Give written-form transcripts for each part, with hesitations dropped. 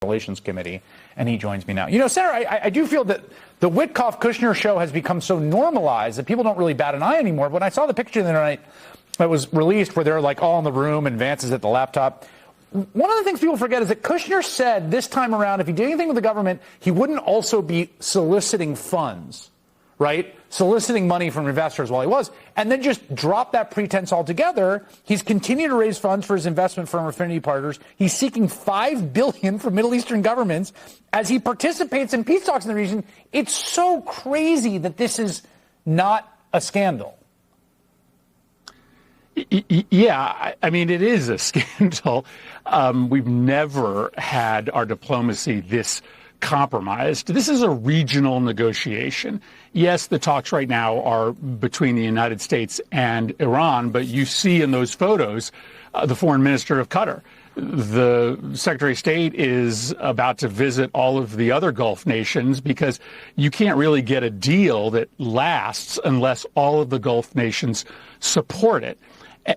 Relations Committee, and he joins me now. You know, Senator, I do feel that the Witkoff-Kushner show has become so normalized that people don't really bat an eye anymore. When I saw the picture the other night that was released where they're like all in the room and Vance is at the laptop, one of the things people forget is that Kushner said this time around if he did anything with the government, he wouldn't also be soliciting funds, right? Soliciting money from investors while he was, and then just drop that pretense altogether. He's continued to raise funds for his investment firm Affinity Partners. He's seeking $5 billion from Middle Eastern governments as he participates in peace talks in the region. It's so crazy that this is not a scandal. Yeah, I mean, it is a scandal. We've never had our diplomacy this compromised. This is a regional negotiation. Yes, the talks right now are between the United States and Iran, but you see in those photos the foreign minister of Qatar. The Secretary of State is about to visit all of the other Gulf nations because you can't really get a deal that lasts unless all of the Gulf nations support it.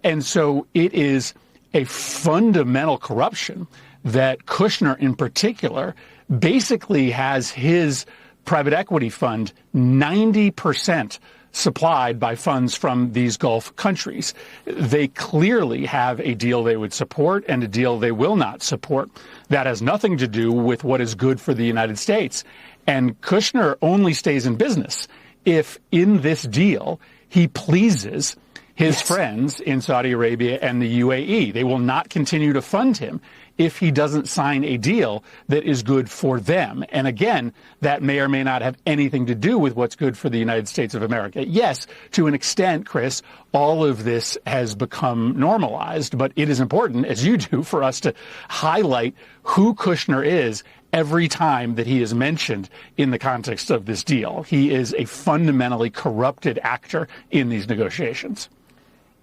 And so it is a fundamental corruption that Kushner in particular basically has his private equity fund 90% supplied by funds from these Gulf countries. They clearly have a deal they would support and a deal they will not support. That has nothing to do with what is good for the United States. And Kushner only stays in business if in this deal he pleases his friends in Saudi Arabia and the UAE. They will not continue to fund him if he doesn't sign a deal that is good for them. And again, that may or may not have anything to do with what's good for the United States of America. Yes, to an extent, Chris, all of this has become normalized, but it is important, as you do, for us to highlight who Kushner is every time that he is mentioned in the context of this deal. He is a fundamentally corrupted actor in these negotiations.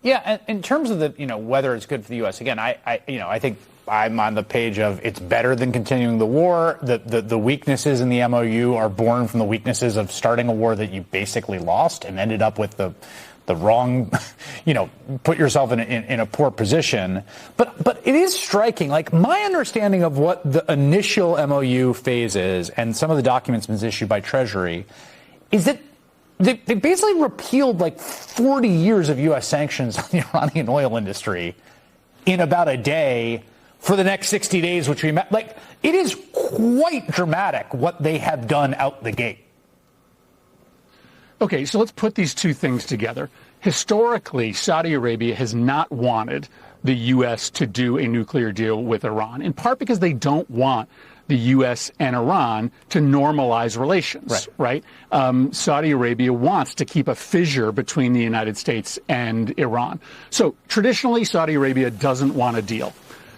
Yeah, and in terms of the, whether it's good for the U.S., again, I think I'm on the page of it's better than continuing the war. The weaknesses in the MOU are born from the weaknesses of starting a war that you basically lost and ended up with the wrong, put yourself in a poor position. But it is striking. Like, my understanding of what the initial MOU phase is and some of the documents been issued by Treasury is that they basically repealed like 40 years of U.S. sanctions on the Iranian oil industry in about a day for the next 60 days, which we met. Like, it is quite dramatic what they have done out the gate. Okay, so let's put these two things together. Historically, Saudi Arabia has not wanted the U.S. to do a nuclear deal with Iran, in part because they don't want the U.S. and Iran to normalize relations, right? Saudi Arabia wants to keep a fissure between the United States and Iran. So traditionally, Saudi Arabia doesn't want a deal.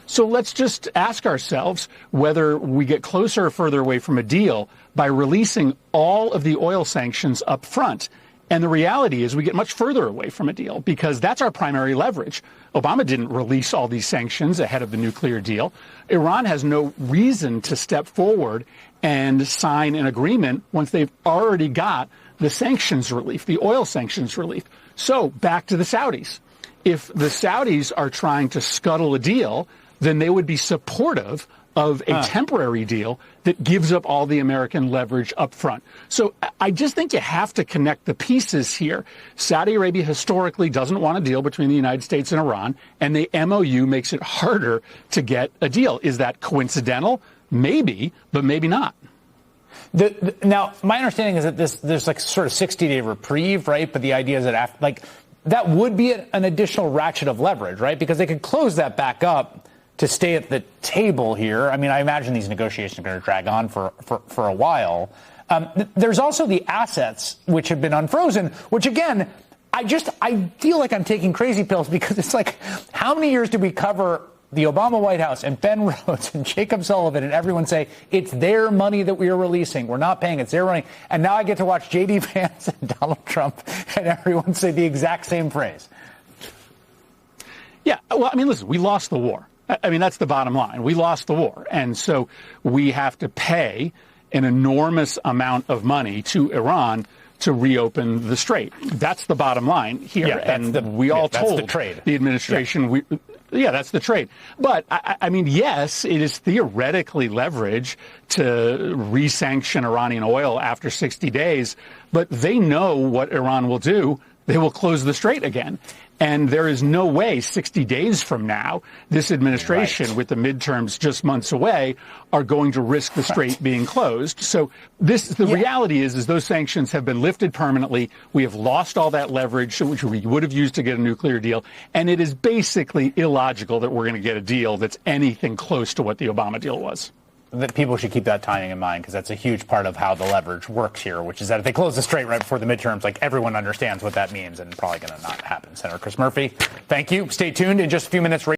So let's just ask ourselves whether we get closer or further away from a deal by releasing all of the oil sanctions up front. And the reality is we get much further away from a deal because that's our primary leverage. Obama didn't release all these sanctions ahead of the nuclear deal. Iran has no reason to step forward and sign an agreement once they've already got the sanctions relief, the oil sanctions relief. So back to the Saudis. If the Saudis are trying to scuttle a deal, then they would be supportive of a temporary deal that gives up all the American leverage up front. So I just think you have to connect the pieces here. Saudi Arabia historically doesn't want a deal between the United States and Iran, and the MOU makes it harder to get a deal. Is that coincidental? Maybe, but maybe not. Now, my understanding is that there's like sort of 60-day reprieve, right? But the idea is that that would be an additional ratchet of leverage, right? Because they could close that back up to stay at the table here. I mean, I imagine these negotiations are going to drag on for a while. There's also the assets which have been unfrozen, which, again, I feel like I'm taking crazy pills because it's like, how many years did we cover the Obama White House and Ben Rhodes and Jacob Sullivan and everyone say, it's their money that we are releasing. We're not paying. It's their money. And now I get to watch J.D. Vance and Donald Trump and everyone say the exact same phrase. Yeah, well, I mean, listen, we lost the war. I mean, that's the bottom line. We lost the war. And so we have to pay an enormous amount of money to Iran to reopen the strait. That's the bottom line here. Yeah, we all told the trade. The administration Yeah, that's the trade. But, I mean, yes, it is theoretically leverage to re-sanction Iranian oil after 60 days, but they know what Iran will do. They will close the strait again. And there is no way 60 days from now, this administration, with the midterms just months away, are going to risk the strait being closed. So the reality is those sanctions have been lifted permanently. We have lost all that leverage, which we would have used to get a nuclear deal. And it is basically illogical that we're going to get a deal that's anything close to what the Obama deal was. That people should keep that timing in mind, because that's a huge part of how the leverage works here, which is that if they close the strait right before the midterms, like, everyone understands what that means, and probably going to not happen. Senator Chris Murphy, thank you. Stay tuned in just a few minutes.